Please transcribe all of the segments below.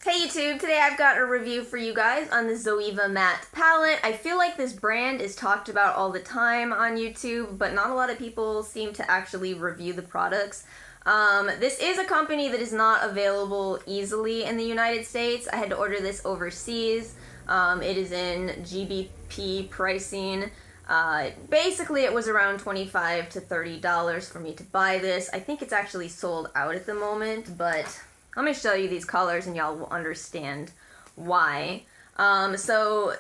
Hey YouTube, today I've got a review for you guys on the Zoeva matte palette. I feel like this brand is talked about all the time on YouTube, but not a lot of people seem to actually review the products. This is a company that is not available easily in the United States. I had to order this overseas. It is in GBP pricing. Basically it was around $25 to $30 for me to buy this. I think it's actually sold out at the moment, but I'm going to show you these colors and y'all will understand why. So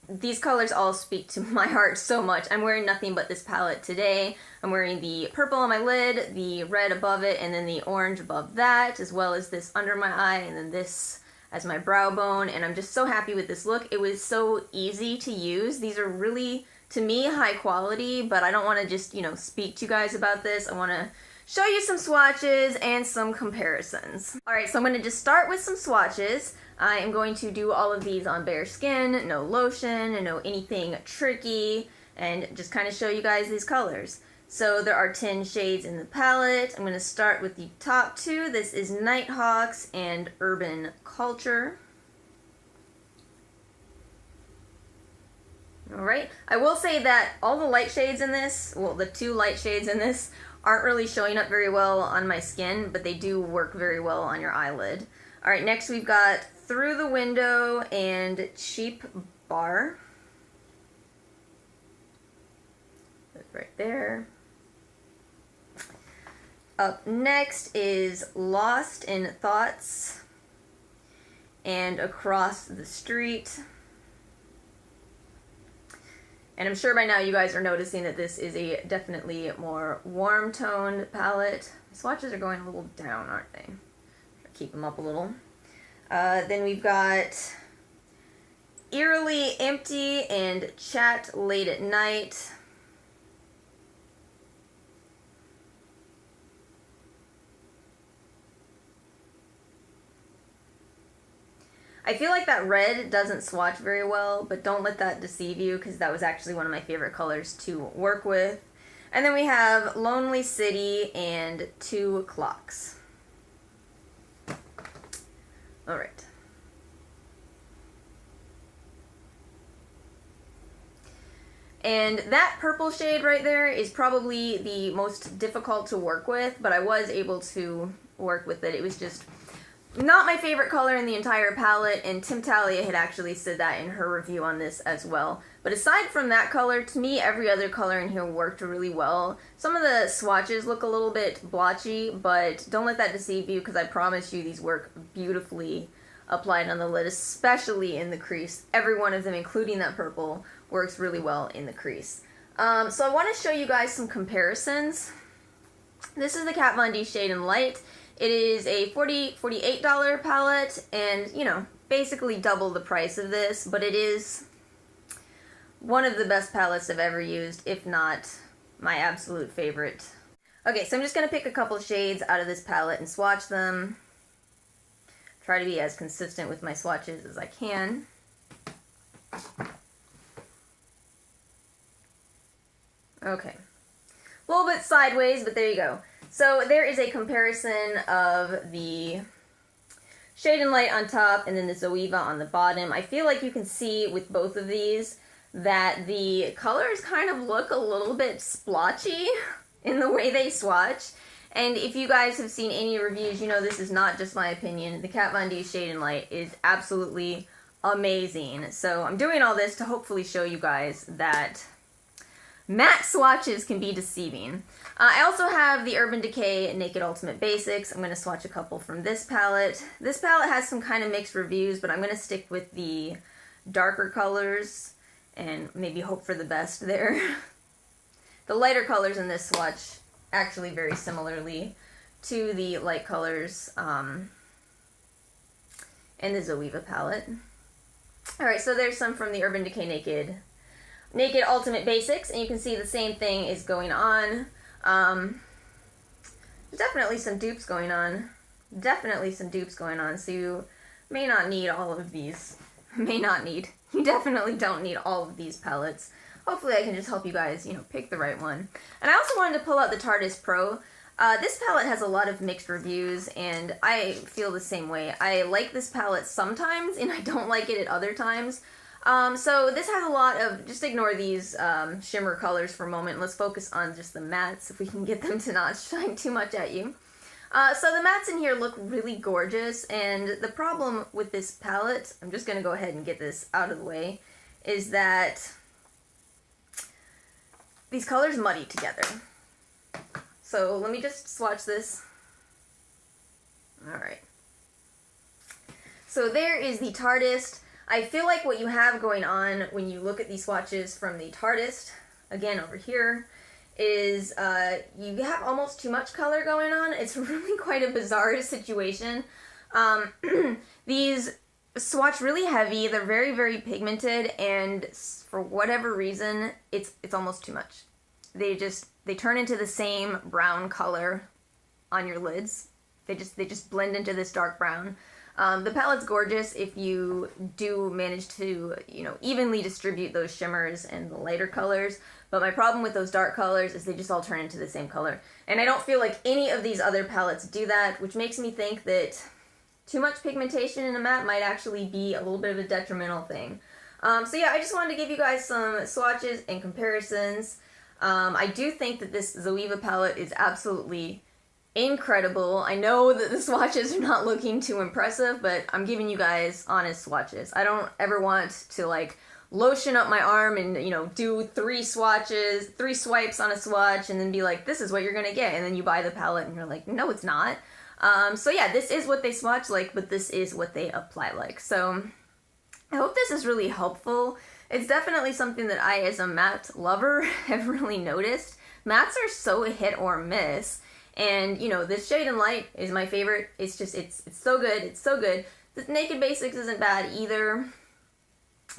these colors all speak to my heart so much. I'm wearing nothing but this palette today. I'm wearing the purple on my lid, the red above it, and then the orange above that, as well as this under my eye, and then this as my brow bone, and I'm just so happy with this look. It was so easy to use. These are really, to me, high quality, but I don't want to just, speak to you guys about this. I want to show you some swatches and some comparisons. Alright, so I'm going to just start with some swatches. I am going to do all of these on bare skin, no lotion, no anything tricky, and just kind of show you guys these colors. So there are 10 shades in the palette. I'm going to start with the top two. This is Nighthawks and Urban Culture. Alright, I will say that all the light shades in this, well, the two light shades in this, aren't really showing up very well on my skin, but they do work very well on your eyelid. Alright, next we've got Through the Window and Cheap Bar. That's right there. Up next is Lost in Thoughts and Across the Street. And I'm sure by now you guys are noticing that this is a definitely more warm-toned palette. Swatches are going a little down, aren't they? Keep them up a little. Then we've got Eerily Empty and Chat Late at Night. I feel like that red doesn't swatch very well, but don't let that deceive you, because that was actually one of my favorite colors to work with. And then we have Lonely City and 2 Clocks. Alright. And that purple shade right there is probably the most difficult to work with, but I was able to work with it. It was just not my favorite color in the entire palette, and Tim Talia had actually said that in her review on this as well. But aside from that color, to me, every other color in here worked really well. Some of the swatches look a little bit blotchy, but don't let that deceive you, because I promise you these work beautifully applied on the lid, especially in the crease. Every one of them, including that purple, works really well in the crease. So I want to show you guys some comparisons. This is the Kat Von D Shade in Light. It is a $48 palette, and, basically double the price of this, but it is one of the best palettes I've ever used, if not my absolute favorite. Okay, so I'm just going to pick a couple shades out of this palette and swatch them. Try to be as consistent with my swatches as I can. Okay. A little bit sideways, but there you go. So there is a comparison of the Shade and Light on top and then the Zoeva on the bottom. I feel like you can see with both of these that the colors kind of look a little bit splotchy in the way they swatch. And if you guys have seen any reviews, you know this is not just my opinion. The Kat Von D Shade and Light is absolutely amazing. So I'm doing all this to hopefully show you guys that matte swatches can be deceiving. I also have the Urban Decay Naked Ultimate Basics. I'm going to swatch a couple from this palette. This palette has some kind of mixed reviews, but I'm going to stick with the darker colors and maybe hope for the best there. The lighter colors in this swatch actually very similarly to the light colors in the Zoeva palette. Alright, so there's some from the Urban Decay Naked Ultimate Basics, and you can see the same thing is going on. There's definitely some dupes going on. So you may not need all of these. You definitely don't need all of these palettes. Hopefully I can just help you guys, pick the right one. And I also wanted to pull out the TARDIS Pro. This palette has a lot of mixed reviews, and I feel the same way. I like this palette sometimes, and I don't like it at other times. So this has a lot of, just ignore these shimmer colors for a moment. Let's focus on just the mattes, if we can get them to not shine too much at you. So the mattes in here look really gorgeous, and the problem with this palette, I'm just going to go ahead and get this out of the way, is that these colors muddy together. So let me just swatch this. Alright. So there is the TARDIS. I feel like what you have going on when you look at these swatches from the TARDIS, again over here, is you have almost too much color going on. It's really quite a bizarre situation. These swatch really heavy, they're very, very pigmented, and for whatever reason, it's almost too much. They turn into the same brown color on your lids. They just blend into this dark brown. The palette's gorgeous if you do manage to, evenly distribute those shimmers and the lighter colors, but my problem with those dark colors is they just all turn into the same color. And I don't feel like any of these other palettes do that, which makes me think that too much pigmentation in a matte might actually be a little bit of a detrimental thing. So yeah, I just wanted to give you guys some swatches and comparisons. I do think that this Zoeva palette is absolutely incredible. I know that the swatches are not looking too impressive, but I'm giving you guys honest swatches. I don't ever want to lotion up my arm and, do 3 swipes on a swatch and then be like, this is what you're gonna get, and then you buy the palette and you're like, no, it's not. So yeah, this is what they swatch like, but this is what they apply like. So I hope this is really helpful. It's definitely something that I, as a matte lover, have really noticed. Mattes are so hit or miss. And, this shade in light is my favorite. It's just, it's so good. It's so good. The Naked Basics isn't bad either.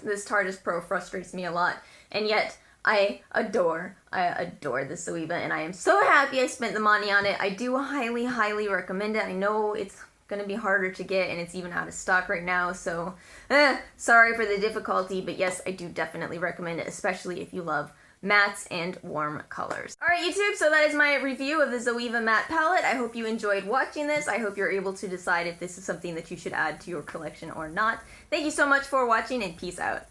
This TARDIS Pro frustrates me a lot. And yet, I adore this Zoeva. And I am so happy I spent the money on it. I do highly, highly recommend it. I know it's going to be harder to get, and it's even out of stock right now. So, sorry for the difficulty. But yes, I do definitely recommend it, especially if you love mattes and warm colors. Alright YouTube, so that is my review of the Zoeva matte palette. I hope you enjoyed watching this. I hope you're able to decide if this is something that you should add to your collection or not. Thank you so much for watching, and peace out.